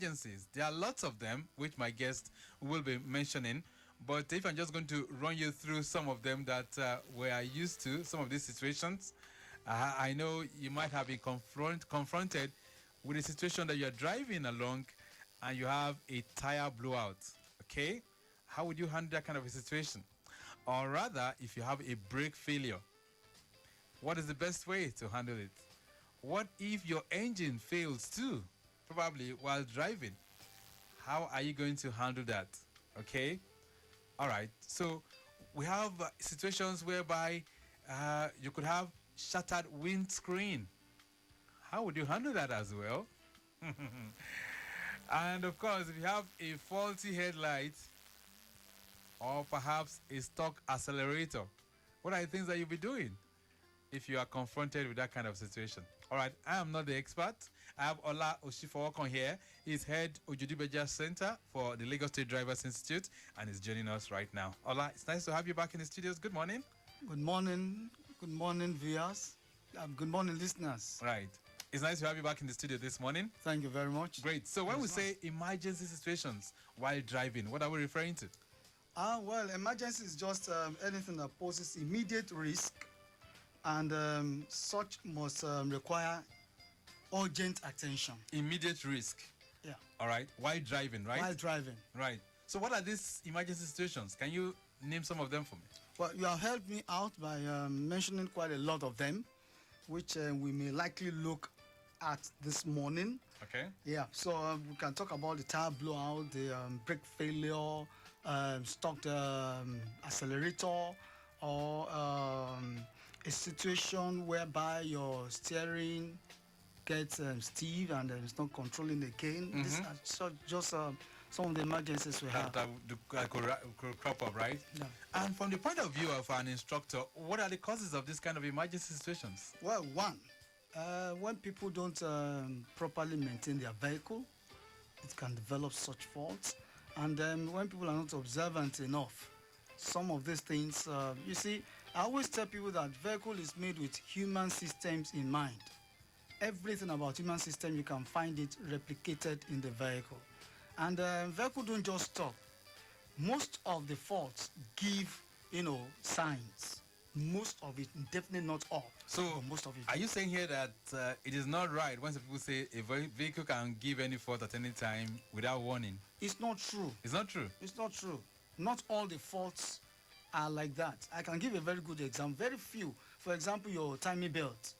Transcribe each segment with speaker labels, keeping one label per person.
Speaker 1: emergencies. There are lots of them, which my guest will be mentioning. But if I'm just going to run you through some of them that we are used to, some of these situations, I know you might have been confronted with a situation that you're driving along and you have a tire blowout. Okay? How would you handle that kind of a situation? Or rather, if you have a brake failure, what is the best way to handle it? What if your engine fails too, probably while driving? How are you going to handle that? Okay? All right. So we have situations whereby you could have shattered windscreen. How would you handle that as well? And of course, if you have a faulty headlight or perhaps a stock accelerator, what are the things that you'll be doing if you are confronted with that kind of situation? All right, I am not the expert. I have Ola OSIFOWOKAN here. He's head Ojudibeja Center for the Lagos State Drivers Institute and is joining us right now. Ola, it's nice to have you back in the studios. Good morning.
Speaker 2: Good morning. Good morning, viewers. Good morning, listeners.
Speaker 1: Right. It's nice to have you back in the studio this morning.
Speaker 2: Thank you very much.
Speaker 1: Great. So when we say emergency situations while driving, what are we referring to?
Speaker 2: Well, emergency is just anything that poses immediate risk, and such must require urgent attention.
Speaker 1: Immediate risk.
Speaker 2: Yeah.
Speaker 1: All right. While driving, right?
Speaker 2: While driving.
Speaker 1: Right. So what are these emergency situations? Can you name some of them for me?
Speaker 2: Well, you have helped me out by mentioning quite a lot of them, which we may likely look at this morning.
Speaker 1: Okay.
Speaker 2: Yeah. So we can talk about the tire blowout, the brake failure, stock accelerator, or a situation whereby your steering gets stiff and it's not controlling again. These are just some of the emergencies we have.
Speaker 1: That could crop up, right?
Speaker 2: Yeah.
Speaker 1: And from the point of view of an instructor, what are the causes of this kind of emergency situations?
Speaker 2: Well, one, when people don't properly maintain their vehicle, it can develop such faults. And when people are not observant enough, some of these things, you see, I always tell people that vehicle is made with human systems in mind. Everything about human system, you can find it replicated in the vehicle. And vehicle don't just stop. Most of the faults give, signs. Most of it, definitely not all.
Speaker 1: So,
Speaker 2: most of it.
Speaker 1: Are you saying here that it is not right when some people say a vehicle can give any fault at any time without warning?
Speaker 2: It's not true.
Speaker 1: It's not true?
Speaker 2: It's not true. Not all the faults are like that. I can give a very good example. Very few. For example, your timing belt.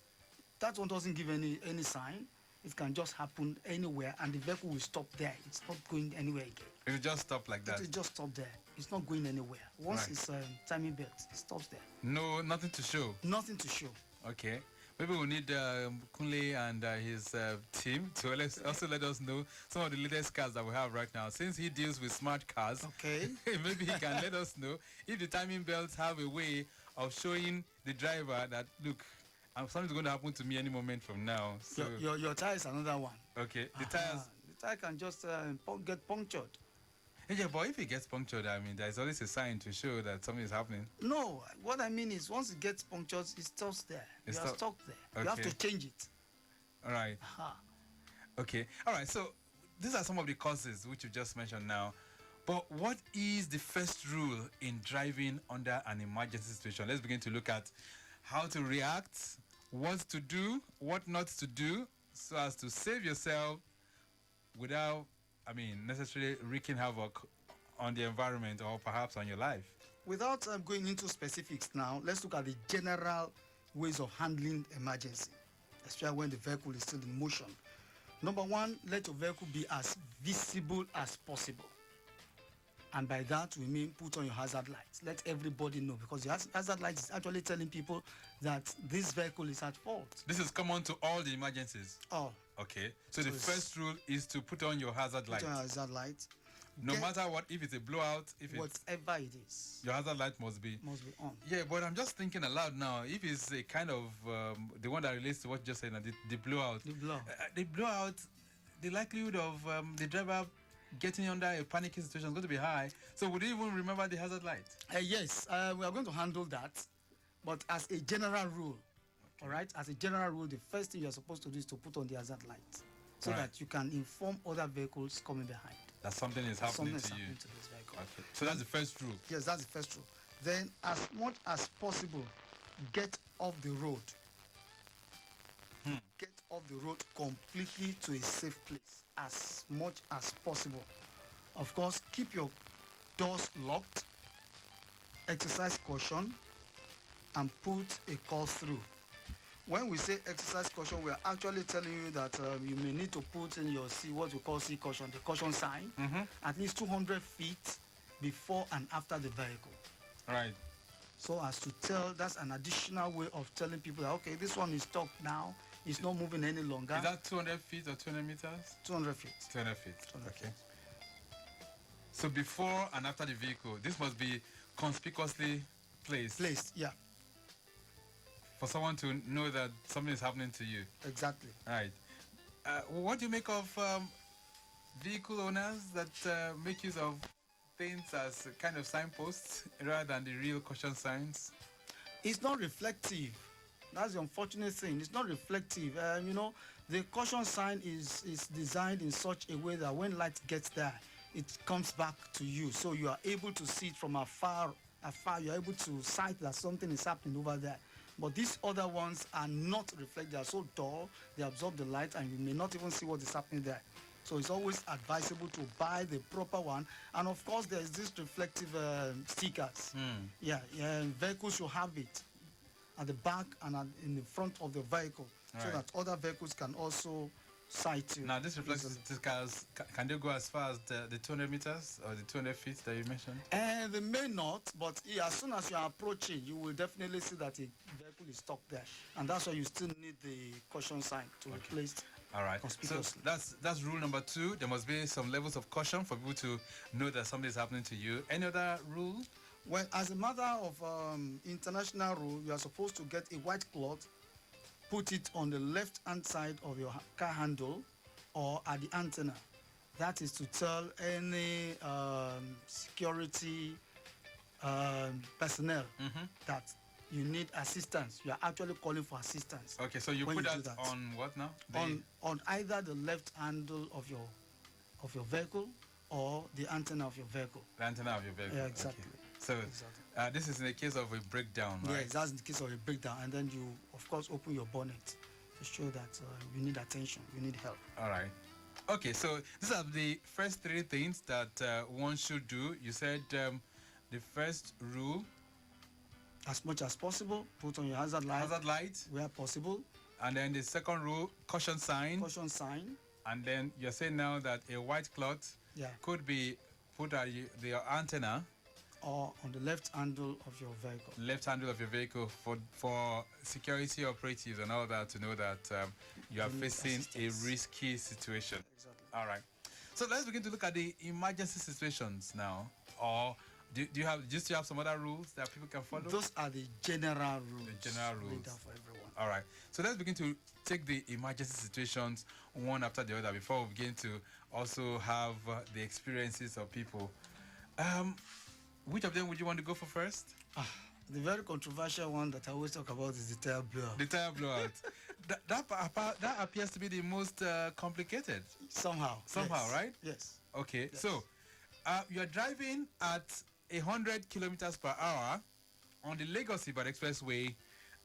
Speaker 2: That one doesn't give any sign. It can just happen anywhere and the vehicle will stop there. It's not going anywhere again.
Speaker 1: It will just stop like that?
Speaker 2: It will just stop there. It's not going anywhere. Once it's timing belt, it stops there.
Speaker 1: No, nothing to show?
Speaker 2: Nothing to show.
Speaker 1: Okay. Maybe we'll need Kunle and his team to also let us know some of the latest cars that we have right now. Since he deals with smart cars,
Speaker 2: okay,
Speaker 1: maybe he can let us know if the timing belts have a way of showing the driver that, look, something's going to happen to me any moment from now. So
Speaker 2: your tire is another one.
Speaker 1: Okay, the tires.
Speaker 2: The tire can just get punctured.
Speaker 1: Yeah, but if it gets punctured, I mean, there's always a sign to show that something is happening.
Speaker 2: No, what I mean is once it gets punctured, it stops there. You are stuck there. Okay. You have to change it.
Speaker 1: All right. Okay. All right. So these are some of the causes which you just mentioned now. But what is the first rule in driving under an emergency situation? Let's begin to look at how to react, what to do, what not to do, so as to save yourself without, necessarily wreaking havoc on the environment or perhaps on your life.
Speaker 2: Without going into specifics now, let's look at the general ways of handling emergency, especially when the vehicle is still in motion. Number one, let your vehicle be as visible as possible. And by that, we mean put on your hazard lights. Let everybody know, because the hazard light is actually telling people that this vehicle is at fault.
Speaker 1: This is common to all the emergencies?
Speaker 2: All.
Speaker 1: Okay. So the first rule is to put on your hazard light.
Speaker 2: Put on your hazard light.
Speaker 1: No matter what, if it's a blowout,
Speaker 2: whatever it is,
Speaker 1: your hazard light must be
Speaker 2: on.
Speaker 1: Yeah, but I'm just thinking aloud now. If it's a kind of the one that relates to what you just said, the blowout. The blowout, the likelihood of the driver getting under a panicking situation is going to be high. So would you even remember the hazard light?
Speaker 2: Yes, we are going to handle that. But as a general rule, all right, as a general rule, the first thing you're supposed to do is to put on the hazard light. so
Speaker 1: Right.
Speaker 2: that you can inform other vehicles coming behind.
Speaker 1: That something is happening
Speaker 2: Something's
Speaker 1: to you.
Speaker 2: happening to this vehicle.
Speaker 1: Okay. So that's the first rule.
Speaker 2: Yes, that's the first rule. Then, as much as possible, get off the road. Get off the road completely to a safe place as much as possible. Of course, keep your doors locked, exercise caution, and put a call through. When we say exercise caution, we are actually telling you that you may need to put in your C, what we call C caution, the caution sign, at least 200 feet before and after the vehicle.
Speaker 1: Right.
Speaker 2: So as to tell, that's an additional way of telling people that, okay, this one is stopped now, it's not moving any longer.
Speaker 1: Is that 200 feet or 200 meters?
Speaker 2: 200 feet.
Speaker 1: 200 feet.
Speaker 2: 200
Speaker 1: Okay.
Speaker 2: feet.
Speaker 1: So before and after the vehicle, this must be conspicuously placed
Speaker 2: Placed, yeah,
Speaker 1: for someone to know that something is happening to you.
Speaker 2: exactly.
Speaker 1: Right. What do you make of vehicle owners that make use of things as kind of signposts rather than the real caution signs?
Speaker 2: It's not reflective. That's the unfortunate thing. It's not reflective. The caution sign is designed in such a way that when light gets there, it comes back to you. So you are able to see it from afar. You're able to sight that something is happening over there. But these other ones are not reflective. They are so dull, they absorb the light, and you may not even see what is happening there. So it's always advisable to buy the proper one. And of course, there's this reflective stickers. Yeah, vehicles should have it at the back and in the front of the vehicle, so
Speaker 1: Right.
Speaker 2: that other vehicles can also sight you.
Speaker 1: Now, this reflective
Speaker 2: easily.
Speaker 1: stickers, can they go as far as the 200 meters or the 200 feet that you mentioned?
Speaker 2: And they may not, but as soon as you are approaching, you will definitely see that a vehicle is stuck there. And that's why you still need the caution sign to be placed.
Speaker 1: All right. So
Speaker 2: Conspicuously.
Speaker 1: that's rule number 2. There must be some levels of caution for people to know that something is happening to you. Any other rule?
Speaker 2: Well, as a matter of international rule, you are supposed to get a white cloth, put it on the left-hand side of your car handle or at the antenna. That is to tell any security personnel that you need assistance. You are actually calling for assistance.
Speaker 1: Okay, so you
Speaker 2: when
Speaker 1: put
Speaker 2: you do
Speaker 1: that
Speaker 2: that.
Speaker 1: on what now?
Speaker 2: On either the left handle of your vehicle or the antenna of your vehicle.
Speaker 1: The antenna of your vehicle.
Speaker 2: Yeah, exactly.
Speaker 1: Okay. So
Speaker 2: Exactly.
Speaker 1: this is in the case of a breakdown, right?
Speaker 2: Yes, that's in the case of a breakdown. And then you, of course, open your bonnet to show that you need attention, you need help.
Speaker 1: All right. Okay, so these are the first 3 things that one should do. You said the first rule,
Speaker 2: As much as possible, put on your hazard light
Speaker 1: hazard light,
Speaker 2: where possible,
Speaker 1: and then the second rule, caution sign,
Speaker 2: caution sign.
Speaker 1: and then you're saying now that a white cloth
Speaker 2: Yeah,
Speaker 1: could be put at the antenna,
Speaker 2: or on the left handle of your vehicle.
Speaker 1: left handle of your vehicle for security operatives and all that to know that you are
Speaker 2: You need
Speaker 1: facing a
Speaker 2: assistance.
Speaker 1: risky situation.
Speaker 2: Exactly.
Speaker 1: All right. So let's begin to look at the emergency situations now. Or do you still have some other rules that people can follow?
Speaker 2: Those are the general rules.
Speaker 1: The general
Speaker 2: laid
Speaker 1: rules.
Speaker 2: down for everyone.
Speaker 1: All right. So let's begin to take the emergency situations one after the other before we begin to also have the experiences of people. Which of them would you want to go for first?
Speaker 2: The very controversial one that I always talk about is the tire blower.
Speaker 1: The tire blowout. that appears to be the most complicated.
Speaker 2: Somehow.
Speaker 1: Somehow,
Speaker 2: yes.
Speaker 1: right?
Speaker 2: Yes.
Speaker 1: Okay.
Speaker 2: Yes.
Speaker 1: So you're driving at 100 kilometers per hour on the Lagos-Ibadan Expressway,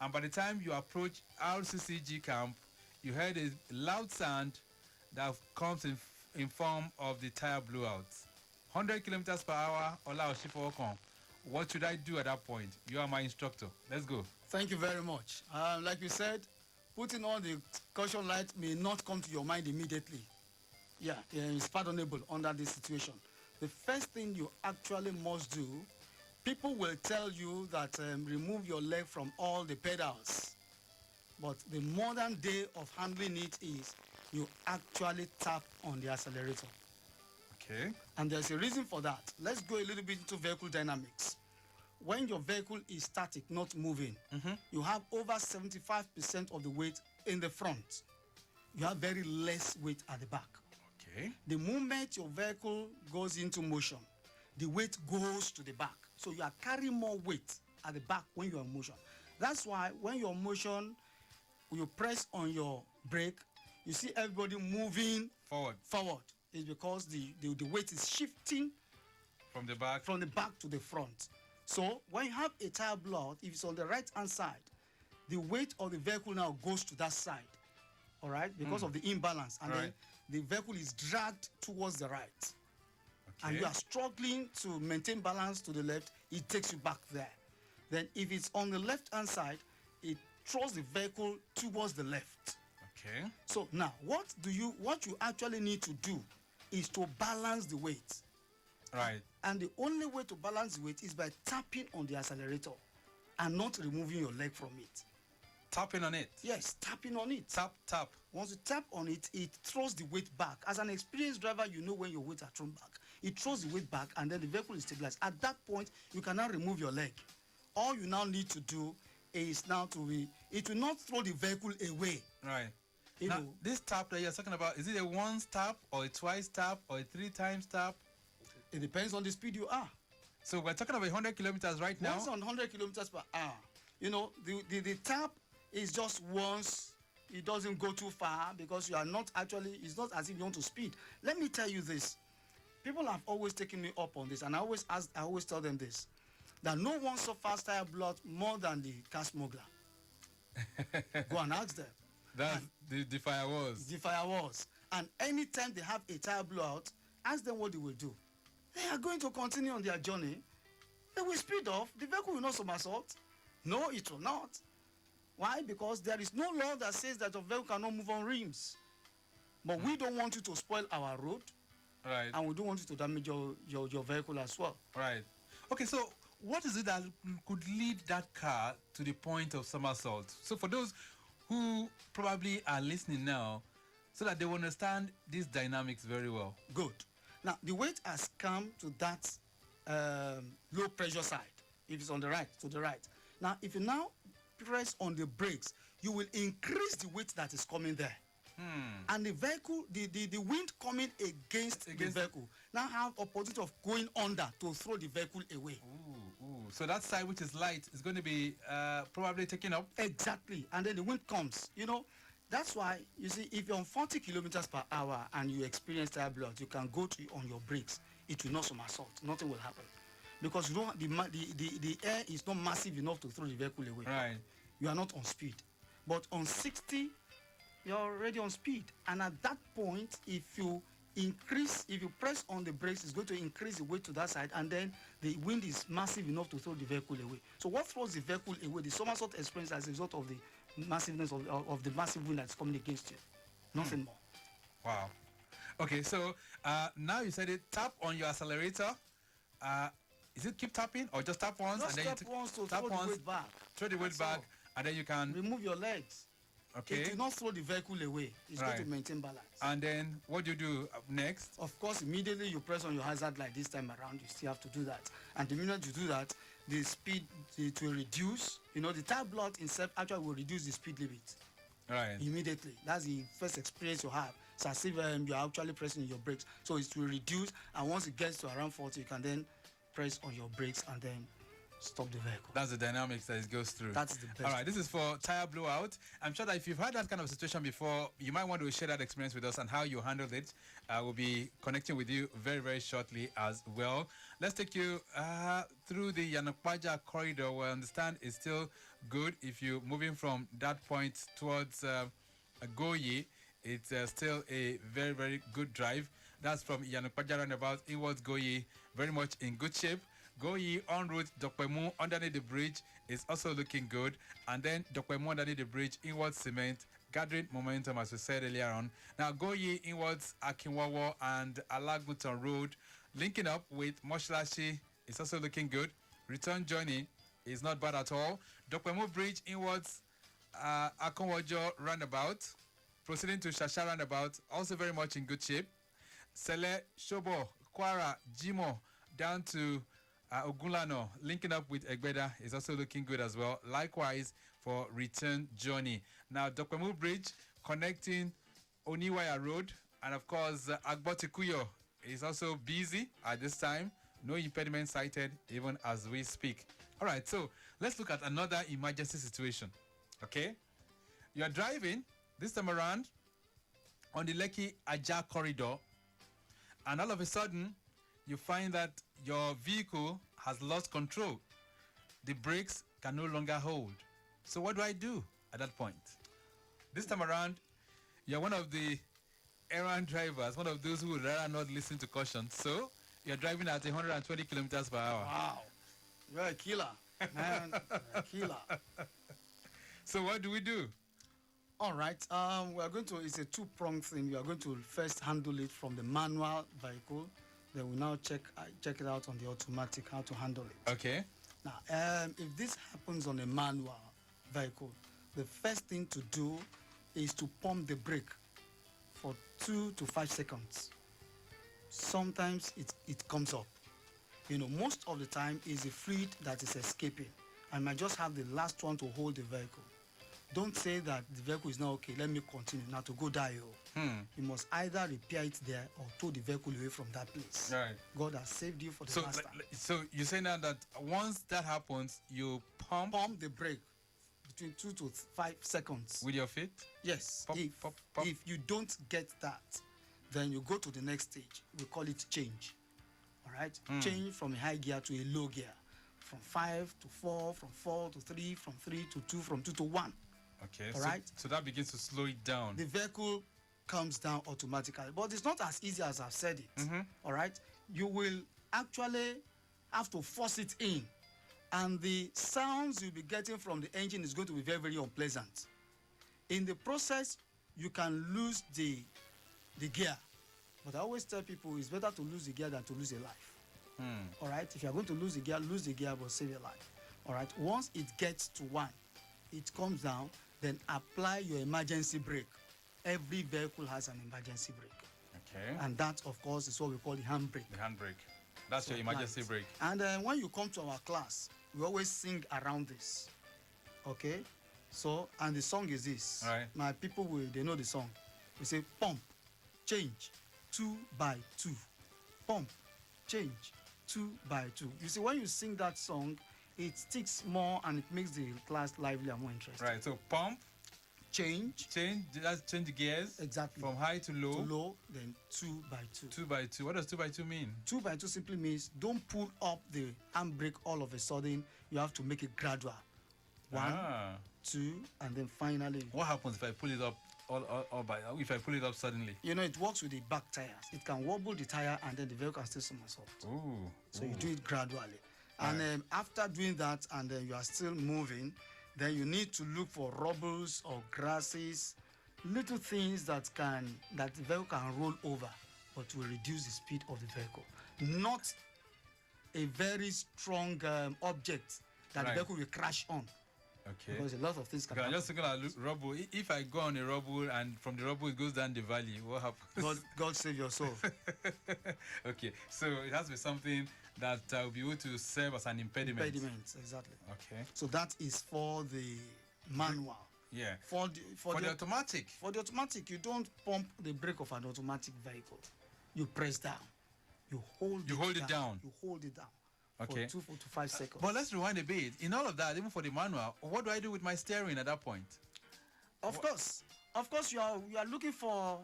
Speaker 1: and by the time you approach RCCG camp, you heard a loud sound that comes in form of the tire blowout. 100 kilometers per hour, OSIFOWOKAN. What should I do at that point? You are my instructor. Let's go.
Speaker 2: Thank you very much. Like you said, putting on the caution light may not come to your mind immediately. Yeah, it's pardonable under this situation. The first thing you actually must do, people will tell you that remove your leg from all the pedals. But the modern day of handling it is you actually tap on the accelerator.
Speaker 1: Okay.
Speaker 2: And there's a reason for that. Let's go a little bit into vehicle dynamics. When your vehicle is static, not moving, you have over 75% of the weight in the front. You have very less weight at the back.
Speaker 1: Okay.
Speaker 2: The moment your vehicle goes into motion, the weight goes to the back. So you are carrying more weight at the back when you're in motion. That's why when you're in motion, you press on your brake, you see everybody moving
Speaker 1: Forward.
Speaker 2: It's because the weight is shifting
Speaker 1: From the back.
Speaker 2: from the back to the front. So when you have a tire blowout, if it's on the right hand side, the weight of the vehicle now goes to that side, all right, because of the imbalance, and then the vehicle is dragged towards the right.
Speaker 1: Okay.
Speaker 2: And you are struggling to maintain balance to the left, it takes you back there. Then if it's on the left hand side, it throws the vehicle towards the left.
Speaker 1: Okay.
Speaker 2: So now what you actually need to do is to balance the weight.
Speaker 1: Right.
Speaker 2: And the only way to balance the weight is by tapping on the accelerator and not removing your leg from it.
Speaker 1: Tapping on it.
Speaker 2: Yes, tapping on it.
Speaker 1: Tap.
Speaker 2: Once you tap on it, it throws the weight back. As an experienced driver, you know when your weight are thrown back. It throws the weight back, and then the vehicle is stabilized. At that point, you cannot remove your leg. All you now need to do is it will not throw the vehicle away.
Speaker 1: Right.
Speaker 2: Now,
Speaker 1: this tap that you're talking about, is it a once tap or a twice tap or a 3 times tap?
Speaker 2: It depends on the speed you are.
Speaker 1: So we're talking about 100 kilometers right now.
Speaker 2: Once on 100 kilometers per hour, the tap is just once. It doesn't go too far because you are not actually, it's not as if you want to speed. Let me tell you this. People have always taken me up on this, and I always tell them this, that no one suffers tire blowout more than the car smuggler. Go and ask them.
Speaker 1: That's the firewalls.
Speaker 2: The firewalls. And anytime they have a tire blowout, ask them what they will do. They are going to continue on their journey. They will speed off. The vehicle will not somersault. No, it will not. Why? Because there is no law that says that your vehicle cannot move on rims. But we don't want you to spoil our road.
Speaker 1: Right.
Speaker 2: And we don't want you to damage your vehicle as well.
Speaker 1: Right. Okay, so what is it that could lead that car to the point of somersault? So for those who probably are listening now, so that they will understand these dynamics very well.
Speaker 2: Good. Now, the weight has come to that low pressure side, if it's on the right, to the right. Now, if you now press on the brakes, you will increase the weight that is coming there. And the vehicle, the wind coming against the vehicle now have opportunity of going under to throw the vehicle away.
Speaker 1: Ooh. So that side which is light is going to be probably taken up.
Speaker 2: Exactly. And then the wind comes. That's why, you see, if you're on 40 kilometers per hour and you experience tire blowout, you can go on your brakes. It will not somersault. Nothing will happen. Because the air is not massive enough to throw the vehicle away.
Speaker 1: Right.
Speaker 2: You are not on speed. But on 60, you're already on speed. And at that point, if you press on the brakes, it's going to increase the weight to that side, and then the wind is massive enough to throw the vehicle away. So what throws the vehicle away? The somersault experience as a result of the massiveness of the massive wind that's coming against you. Nothing more.
Speaker 1: Wow. Okay, so now you said it, tap on your accelerator. Is it keep tapping or just tap once?
Speaker 2: Just
Speaker 1: and then
Speaker 2: tap once to throw the weight back.
Speaker 1: Throw the weight back, and then you can
Speaker 2: remove your legs.
Speaker 1: Okay.
Speaker 2: It will not throw the vehicle away. It's going to maintain balance.
Speaker 1: And then what do you do next?
Speaker 2: Of course, immediately you press on your hazard light this time around. You still have to do that. And the minute you do that, the speed, it will reduce. The tire blowout itself actually will reduce the speed limit.
Speaker 1: Right.
Speaker 2: Immediately. That's the first experience you have. It's as if you're actually pressing your brakes. So it will reduce, and once it gets to around 40, you can then press on your brakes and then stop the vehicle.
Speaker 1: That's the dynamics that it goes through.
Speaker 2: That's the best.
Speaker 1: All right, this is for tire blowout. I'm sure that if you've had that kind of situation before, you might want to share that experience with us and how you handled it. We'll be connecting with you very, very shortly as well. Let's take you through the Yanakwaja corridor, where I understand is still good. If you're moving from that point towards Goyi, it's still a very, very good drive. That's from Yanakwaja roundabout inwards Goyi, very much in good shape. Goyi en route Dokwemu underneath the bridge is also looking good. And then Dokwemu underneath the bridge inwards Cement, gathering momentum as we said earlier on. Now Goyi inwards Akinwawo and Alaguton Road, linking up with Moshlashi is also looking good. Return journey is not bad at all. Dokwemu Bridge inwards Akonwojo roundabout, proceeding to Shasha roundabout, also very much in good shape. Sele, Shobo, Kwara, Jimo, down to Ogunlano, linking up with Egbeda is also looking good as well. Likewise for return journey. Now, Dokwemu Bridge connecting Oniwaya Road, and of course, Agbotikuyo is also busy at this time. No impediment cited even as we speak. All right, so let's look at another emergency situation. Okay? You're driving this time around. on the Lekki Aja corridor, and all of a sudden, you find that your vehicle has lost control. The brakes can no longer hold. So what do I do at that point? This time around, you're one of the errand drivers, one of those who would rather not listen to caution. So you're driving at 120 kilometers per hour.
Speaker 2: Wow. You're a killer. Man, you're a killer.
Speaker 1: So what do we do?
Speaker 2: All right. We are going to, it's a two-pronged thing. We are going to first handle it from the manual vehicle. Then we now check it out on the automatic, how to handle it.
Speaker 1: Okay.
Speaker 2: Now, if this happens on a manual vehicle, the first thing to do is to pump the brake for 2 to 5 seconds. Sometimes it comes up. You know, most of the time is the fluid that is escaping. I might just have the last one to hold the vehicle. Don't say that the vehicle is not okay, let me continue. Now to go die. You must either repair it there or tow the vehicle away from that place.
Speaker 1: Right.
Speaker 2: God has saved you for the last time.
Speaker 1: So you say now that once that happens, you pump
Speaker 2: The brake between 2 to 5 seconds.
Speaker 1: with your feet?
Speaker 2: Yes.
Speaker 1: Pop,
Speaker 2: if,
Speaker 1: pop, pop.
Speaker 2: if you don't get that, then you go to the next stage. We call it change. All right? Change from a high gear to a low gear. From 5 to 4, from 4 to 3, from 3 to 2, from 2 to 1.
Speaker 1: Okay.
Speaker 2: All right?
Speaker 1: So that begins to slow it down.
Speaker 2: The vehicle comes down automatically. But it's not as easy as I've said it. All right? You will actually have to force it in. And the sounds you'll be getting from the engine is going to be very, very unpleasant. In the process, you can lose the gear. But I always tell people it's better to lose the gear than to lose a life. All right? If you're going to lose the gear, but save your life. All right? Once it gets to 1, it comes down, then apply your emergency brake. Every vehicle has an emergency brake.
Speaker 1: Okay.
Speaker 2: And that, of course, is what we call the handbrake.
Speaker 1: The handbrake. That's your emergency brake.
Speaker 2: And when you come to our class, we always sing around this. Okay? So, and the song is this.
Speaker 1: All right.
Speaker 2: My people, they know the song. We say, pump, change, 2 by 2. Pump, change, 2 by 2. You see, when you sing that song, it sticks more and it makes the class lively and more interesting.
Speaker 1: Right. So pump,
Speaker 2: Change.
Speaker 1: That's change the gears.
Speaker 2: Exactly.
Speaker 1: From high to low.
Speaker 2: To low, then 2 by 2.
Speaker 1: 2 by 2. What does 2 by 2 mean?
Speaker 2: 2 by 2 simply means don't pull up the handbrake all of a sudden. You have to make it gradual. 1, 2, and then finally.
Speaker 1: What happens if I pull it up if I pull it up suddenly?
Speaker 2: You know, it works with the back tires. It can wobble the tire and then the vehicle can still somersault.
Speaker 1: Ooh.
Speaker 2: So you do it gradually. And after doing that and then you are still moving, then you need to look for rubbles or grasses, little things that the vehicle can roll over, but will reduce the speed of the vehicle. Not a very strong object that the vehicle will crash on.
Speaker 1: Okay.
Speaker 2: Because a lot of things can happen.
Speaker 1: I'm just thinking about rubble. If I go on a rubble and from the rubble it goes down the valley, what happens?
Speaker 2: God save your soul.
Speaker 1: Okay, so it has to be something that will be able to serve as an impediment.
Speaker 2: Exactly.
Speaker 1: Okay.
Speaker 2: So that is for the manual.
Speaker 1: Yeah.
Speaker 2: For the
Speaker 1: automatic.
Speaker 2: For the automatic, you don't pump the brake of an automatic vehicle. You press down. You hold it down. You hold it down.
Speaker 1: Okay.
Speaker 2: For 2 to 5 seconds.
Speaker 1: But let's rewind a bit. In all of that, even for the manual, what do I do with my steering at that point?
Speaker 2: Of course, you are looking for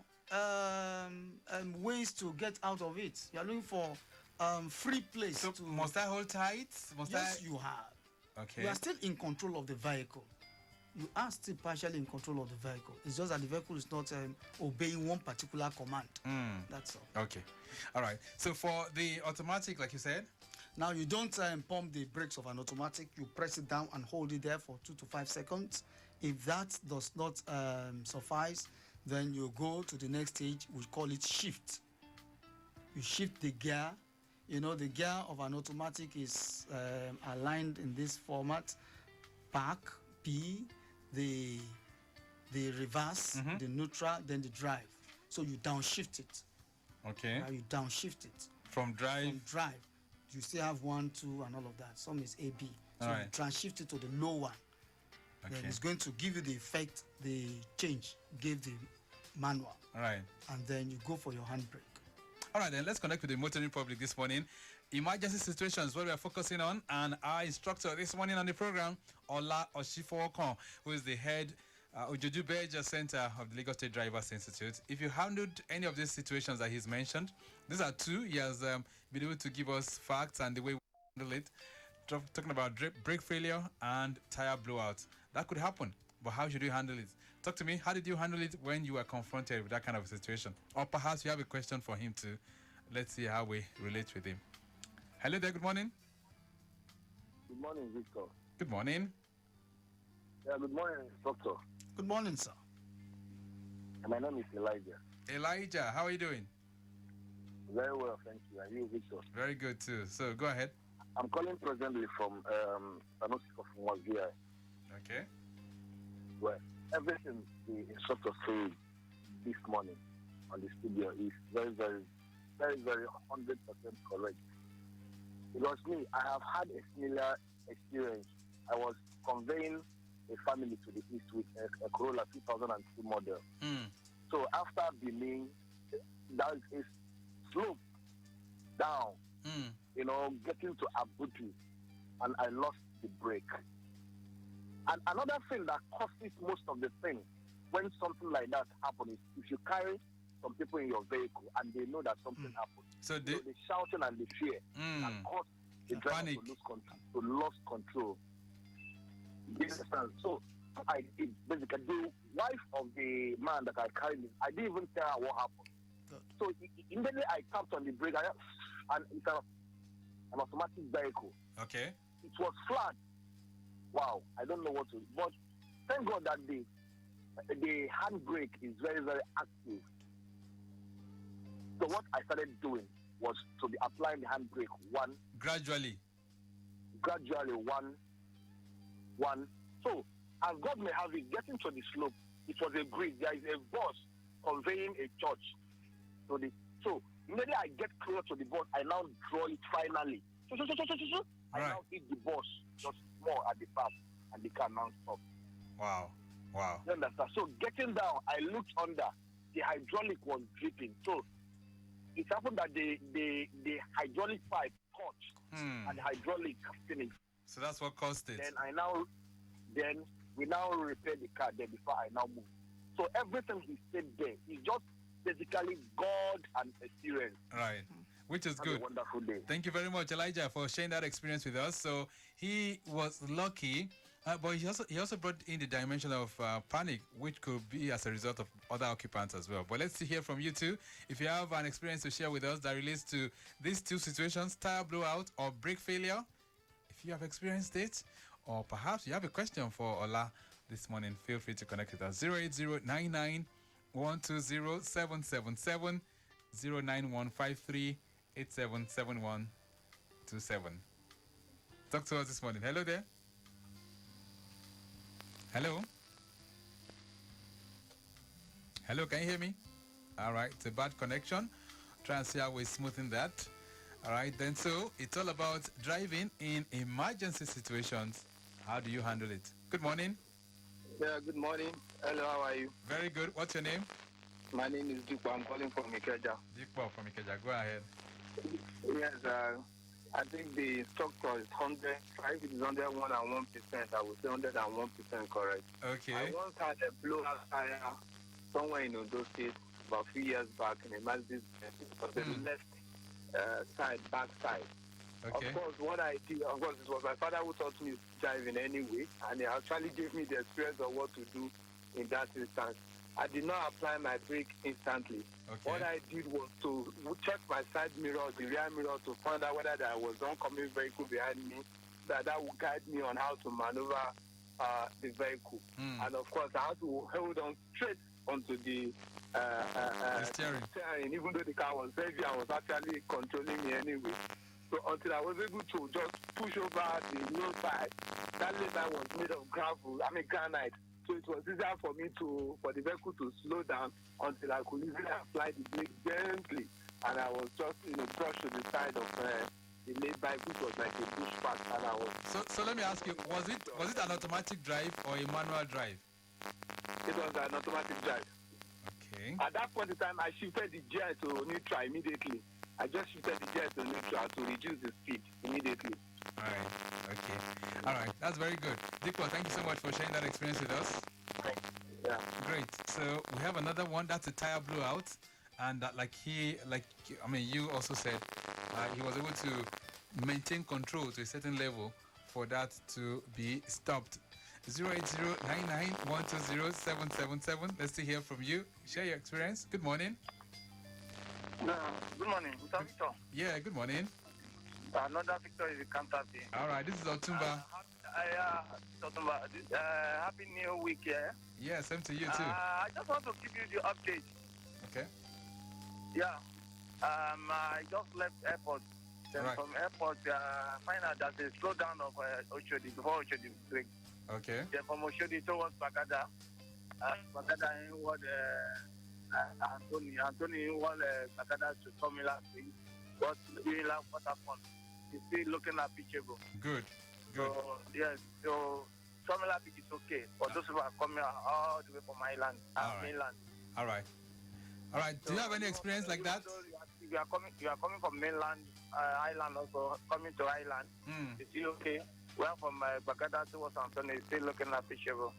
Speaker 2: ways to get out of it. You are looking for free place.
Speaker 1: So must I hold tight?
Speaker 2: Yes, you have.
Speaker 1: Okay.
Speaker 2: You are still in control of the vehicle. You are still partially in control of the vehicle. It's just that the vehicle is not obeying one particular command. That's all.
Speaker 1: Okay. All right. So for the automatic, like you said.
Speaker 2: Now you don't pump the brakes of an automatic. You press it down and hold it there for 2 to 5 seconds. If that does not suffice, then you go to the next stage. We call it shift. You shift the gear. You know, the gear of an automatic is aligned in this format: park, P, the reverse, the neutral, then the drive. So you downshift it.
Speaker 1: Okay.
Speaker 2: You downshift it.
Speaker 1: From drive.
Speaker 2: From drive. You still have 1, 2, and all of that. Some is A, B. So
Speaker 1: you
Speaker 2: transshift it to the low one.
Speaker 1: Okay.
Speaker 2: Then it's going to give you the effect the change gave the manual.
Speaker 1: All right.
Speaker 2: And then you go for your handbrake.
Speaker 1: All right, then let's connect with the motoring public this morning. Emergency situations, what we are focusing on, and our instructor this morning on the program, Ola OSIFOWOKAN, who is the head Ujuju Beja Center of the Lagos State Drivers Institute. If you handled any of these situations that he's mentioned, these are two. He has been able to give us facts and the way we handle it. Talking about brake failure and tire blowout. That could happen, but how should you handle it? Talk to me. How did you handle it when you were confronted with that kind of situation? Or perhaps you have a question for him too. Let's see how we relate with him. Hello there. Good morning.
Speaker 3: Good morning, Victor.
Speaker 1: Good morning.
Speaker 3: Yeah, good morning, Doctor.
Speaker 2: Good morning, sir.
Speaker 3: My name is Elijah.
Speaker 1: Elijah, how are you doing?
Speaker 3: Very well, thank you. And you, Victor?
Speaker 1: Very good too. So go ahead.
Speaker 3: I'm calling presently from OSIFOWOKAN.
Speaker 1: Okay.
Speaker 3: Well, everything the instructor said this morning on the studio is very, very, very, very 100% correct. Because me, I have had a similar experience. I was conveying a family to the east with a Corolla 2002 model. So after being that is slope down, getting to Abuti, and I lost the brake. And another thing that causes most of the thing when something like that happens is if you carry some people in your vehicle and they know that something happened.
Speaker 1: So
Speaker 3: the shouting and the fear can cause the driver
Speaker 1: panic.
Speaker 3: to lose control. So I did basically the wife of the man that I carried, I didn't even tell her what happened.
Speaker 2: Good.
Speaker 3: So immediately I tapped on the brake and it's an automatic vehicle.
Speaker 1: Okay.
Speaker 3: It was flat. Wow, I don't know what to do. But thank God that the handbrake is very, very active. So what I started doing was to be applying the handbrake
Speaker 1: gradually,
Speaker 3: one. So as God may have it, getting to the slope, it was a bridge. There is a bus conveying a church. So immediately I get close to the bus, I now draw it finally. I now hit the bus just more at the top, and the car now stopped.
Speaker 1: Wow.
Speaker 3: You understand? So getting down, I looked under. The hydraulic was dripping. So it happened that the hydraulic pipe touched and the hydraulic finished.
Speaker 1: So that's what caused it.
Speaker 3: Then we now repaired the car there before I now moved. So everything he said there is just basically God and experience.
Speaker 1: Right. Which is good.
Speaker 3: A wonderful day.
Speaker 1: Thank you very much, Elijah, for sharing that experience with us. So he was lucky, but he also brought in the dimension of panic, which could be as a result of other occupants as well. But let's hear from you too. If you have an experience to share with us that relates to these two situations, tire blowout or brake failure, if you have experienced it, or perhaps you have a question for Ola this morning, feel free to connect with us. 08099 120 777 09153 877127. Talk to us this morning. Hello there. Hello. Hello, can you hear me? All right, it's a bad connection. Try and see how we're smoothing that. All right, then so it's all about driving in emergency situations. How do you handle it? Good morning.
Speaker 4: Yeah, good morning. Hello, how are you?
Speaker 1: Very good. What's your name?
Speaker 4: My name is Dikwa. I'm calling from Ikeja.
Speaker 1: Dikwa from Ikeja. Go ahead.
Speaker 4: Yes, I think the instructor is 105. It is 101 and 1%. I would say 101% correct.
Speaker 1: Okay.
Speaker 4: I once had a blowout tire somewhere in Ondo State about 3 years back in a Mercedes on the left side, back side.
Speaker 1: Okay.
Speaker 4: Of course, what I did, of course, it was my father who taught me driving anyway, and he actually gave me the experience of what to do in that instance. I did not apply my brake instantly.
Speaker 1: Okay.
Speaker 4: What I did was to check my side mirror, the rear mirror, to find out whether there was oncoming vehicle behind me, that would guide me on how to maneuver the vehicle. And of course, I had to hold on straight onto the
Speaker 1: steering.
Speaker 4: Even though the car was heavy, I was actually controlling me anyway. So until I was able to just push over the roadside, that later was made of granite. So it was easier for the vehicle to slow down until I could easily apply the brake gently. And I was just, brushed to the side of the main bike, which was like a bush path. And I was.
Speaker 1: So let me ask you, was it an automatic drive or a manual drive?
Speaker 4: It was an automatic drive.
Speaker 1: Okay.
Speaker 4: At that point in time, I shifted the gear to neutral immediately. I just shifted the gear to neutral to reduce the speed immediately.
Speaker 1: All right. Okay. All right. That's very good. Dikwa, thank you so much for sharing that experience with us.
Speaker 4: Yeah.
Speaker 1: Great. So we have another one. That's a tire blowout, and that you also said he was able to maintain control to a certain level for that to be stopped. 08099120777. Let's see hear from you. Share your experience. Good morning.
Speaker 4: Good morning, Mr. Victor.
Speaker 1: Yeah, good morning.
Speaker 4: Another Victor is the counterpart.
Speaker 1: All right, this is Otumba.
Speaker 4: Happy New Week, yeah?
Speaker 1: Yeah, same to you too.
Speaker 4: I just want to give you the update.
Speaker 1: Okay.
Speaker 4: Yeah. I just left airport. Then
Speaker 1: Right.
Speaker 4: from airport, find out that there's slowdown of Oshodi before Oshodi break.
Speaker 1: Okay.
Speaker 4: Then from Oshodi towards Bagada. Bagada in what Anthony in what Bagada to Tomila thing. But doing like what happened? He's still looking at pitchable.
Speaker 1: Good. Good.
Speaker 4: So, yes, so Tomila Beach is okay. But those who are coming all the way from island,
Speaker 1: All right.
Speaker 4: mainland.
Speaker 1: All right. All right. Do you have any experience like that?
Speaker 4: You are coming from mainland, island also, coming to island. Is it okay? Well, from Bagada towards Anthony, is still looking at pitchable.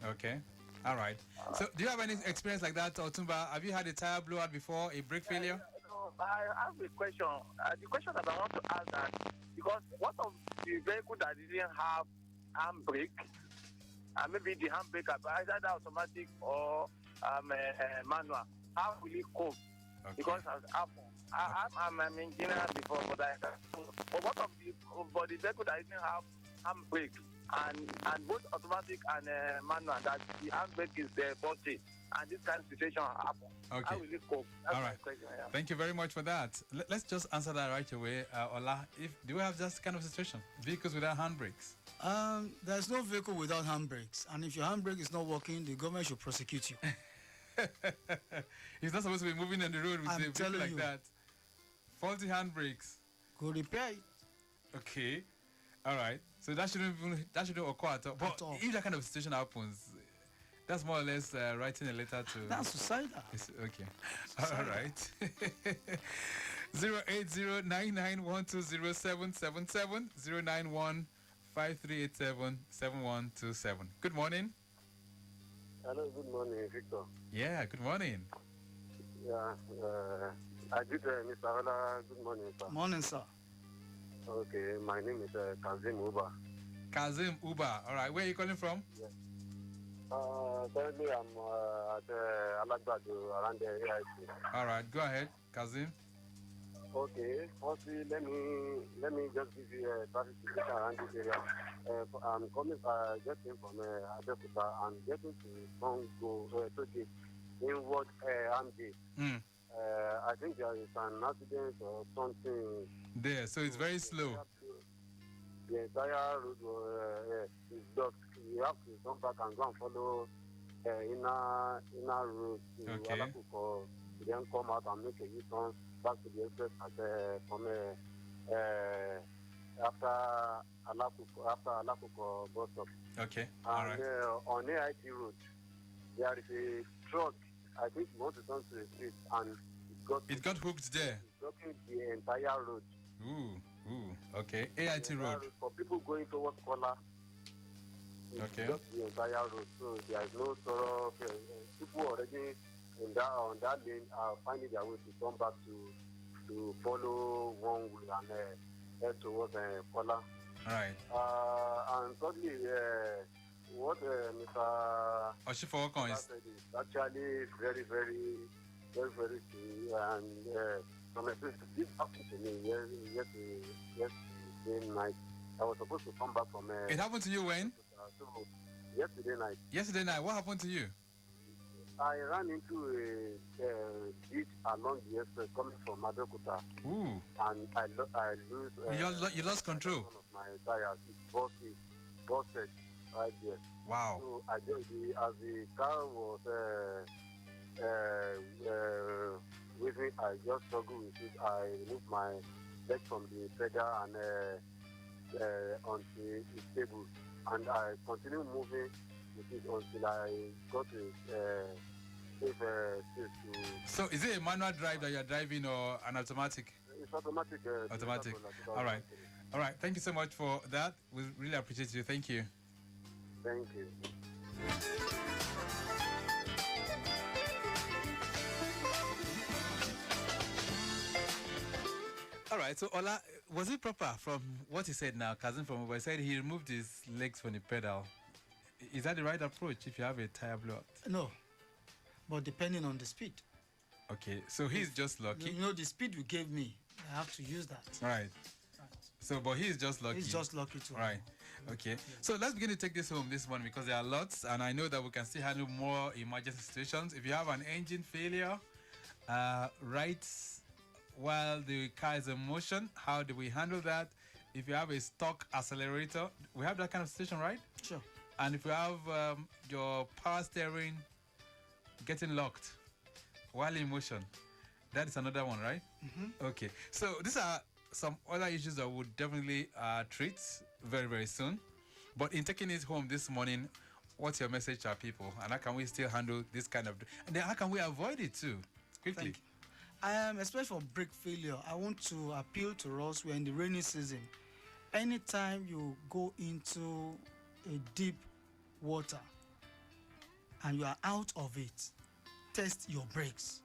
Speaker 1: Okay. All right. So, do you have any experience like that, Otumba? Have you had a tire blowout before, a brake failure?
Speaker 4: I have a question. The question that I want to ask that, because what of the vehicle that didn't have handbrake, maybe the handbrake either automatic or manual, how will it cope?
Speaker 1: Okay.
Speaker 4: Because as Apple, I'm an engineer before, but what of the vehicle that didn't have handbrake and both automatic and manual, that the handbrake is faulty, and this kind of situation happen?
Speaker 1: Okay.
Speaker 4: How will it cope? That's
Speaker 1: All
Speaker 4: my
Speaker 1: right.
Speaker 4: question, yeah.
Speaker 1: Thank you very much for that. Let's just answer that right away, Ola. Do we have just kind of situation? Vehicles without handbrakes?
Speaker 2: There's no vehicle without handbrakes, and if your handbrake is not working, the government should prosecute you.
Speaker 1: He's not supposed to be moving on the road with a vehicle
Speaker 2: telling
Speaker 1: like
Speaker 2: you.
Speaker 1: that. Faulty handbrakes.
Speaker 2: Go repair it.
Speaker 1: Okay. All right. So that shouldn't occur at all. But
Speaker 2: At all.
Speaker 1: if that kind of situation happens, that's more or less writing a letter to.
Speaker 2: That's suicidal.
Speaker 1: Okay. All right. 08099120777 09153877127. Good morning.
Speaker 3: Hello, good morning, Victor.
Speaker 1: Yeah, good morning.
Speaker 3: Yeah, I did, Mr. Ola. Good morning, sir.
Speaker 2: Morning, sir.
Speaker 3: Okay, my name is Kazim Uba.
Speaker 1: Kazim Uba. All right, where are you calling from?
Speaker 3: Currently, I'm at Alagbado around the AIC.
Speaker 1: All right, go ahead, Kazim.
Speaker 3: Okay, firstly, let me just give you a traffic situation around this area. I'm coming, just came from Abeokuta. I'm getting to Congo, to the inward MD. I think there is an accident or something.
Speaker 1: There, so it's very slow.
Speaker 3: The entire road is blocked. You have to come back and go and follow inner road to
Speaker 1: Okay.
Speaker 3: Alakuko. Then come out and make a U-turn back to the express from after Alakuko bus stop.
Speaker 1: Okay, all right.
Speaker 3: And on AIT road, there is a truck. I think it wants to turn to the street, and
Speaker 1: It got hooked there.
Speaker 3: it's blocking the entire road.
Speaker 1: Ooh, okay. AIT road.
Speaker 3: For people going towards Kola, it's
Speaker 1: Okay.
Speaker 3: just the entire road. So there is no thorough. People already on that lane are finding their way to come back to follow one way and head towards Kola.
Speaker 1: All right.
Speaker 3: And thirdly, what Mr.
Speaker 1: OSIFOWOKAN is.
Speaker 3: said is actually very, very, very, very true. And from a place, this happened to me yesterday night. I was supposed to come back from.
Speaker 1: It happened to you when?
Speaker 3: So yesterday night,
Speaker 1: Yesterday night. What happened to you?
Speaker 3: I ran into a ditch along the express coming from Abeokuta,
Speaker 1: Ooh.
Speaker 3: and I lose.
Speaker 1: You lost control.
Speaker 3: One of my tires. It busted right there.
Speaker 1: Wow.
Speaker 3: So I just as the car was with me, I just struggled with it. I removed my leg from the pedal and onto the table, and I continued moving with it until I got to safe space to.
Speaker 1: So is it a manual drive that you're driving or an automatic?
Speaker 3: It's automatic.
Speaker 1: Automatic. All right. All right. Thank you so much for that. We really appreciate you. Thank you.
Speaker 3: Thank you.
Speaker 1: All right, so Ola, was it proper from what he said now? Cousin from over said he removed his legs from the pedal. Is that the right approach if you have a tire blowout?
Speaker 2: No, but depending on the speed.
Speaker 1: Okay, so he's just lucky.
Speaker 2: You know, the speed you gave me, I have to use that.
Speaker 1: Right. So, but he's just lucky.
Speaker 2: He's just lucky too.
Speaker 1: Right. Okay. So let's begin to take this home this morning because there are lots, and I know that we can still handle more emergency situations. If you have an engine failure, right while the car is in motion, how do we handle that? If you have a stock accelerator, we have that kind of situation, right?
Speaker 2: Sure.
Speaker 1: And if you have your power steering getting locked while in motion, that is another one, right?
Speaker 2: Mm-hmm.
Speaker 1: Okay. So these are some other issues that we'll definitely treat very, very soon. But in taking it home this morning, what's your message to our people? And how can we still handle this kind of... And then how can we avoid it too? Quickly.
Speaker 2: Thank you. Especially for brake failure, I want to appeal to us. We're in the rainy season. Anytime you go into a deep water and you are out of it, test your brakes.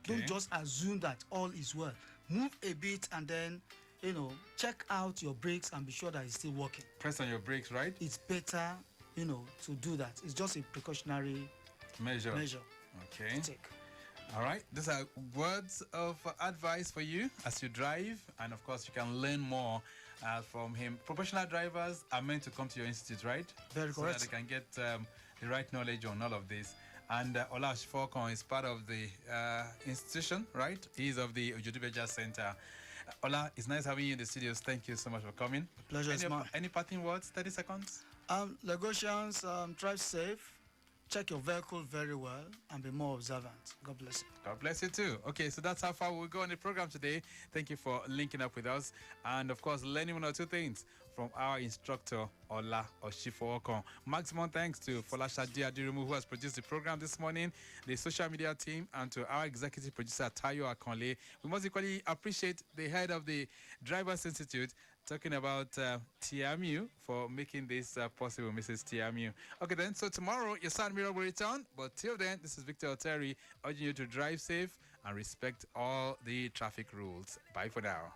Speaker 1: Okay.
Speaker 2: Don't just assume that all is well. Move a bit and then, check out your brakes and be sure that it's still working.
Speaker 1: Press on your brakes, right?
Speaker 2: It's better, to do that. It's just a precautionary
Speaker 1: measure. Okay.
Speaker 2: To take.
Speaker 1: All right. These are words of advice for you as you drive. And of course, you can learn more from him. Professional drivers are meant to come to your institute, right?
Speaker 2: Very correct.
Speaker 1: So that they can get the right knowledge on all of this. And Ola OSIFOWOKAN is part of the institution, right? He's of the Ojodubeja Center. Ola, it's nice having you in the studios. Thank you so much for coming.
Speaker 2: Pleasure is mine.
Speaker 1: Any parting words? 30 seconds.
Speaker 2: Lagosians, drive safe. Check your vehicle very well and be more observant. God bless you.
Speaker 1: God bless you too. Okay, so that's how far we'll go on the program today. Thank you for linking up with us. And of course, learning one or two things from our instructor, Ola OSIFOWOKAN. Maximum thanks to Folashade Adirumu, who has produced the program this morning, the social media team, and to our executive producer, Tayo Akonle. We must equally appreciate the head of the Drivers Institute, talking about Tiamu for making this possible, Mrs. Tiamu. Okay then, so tomorrow your side mirror will return, but till then, this is Victor Oteri urging you to drive safe and respect all the traffic rules. Bye for now.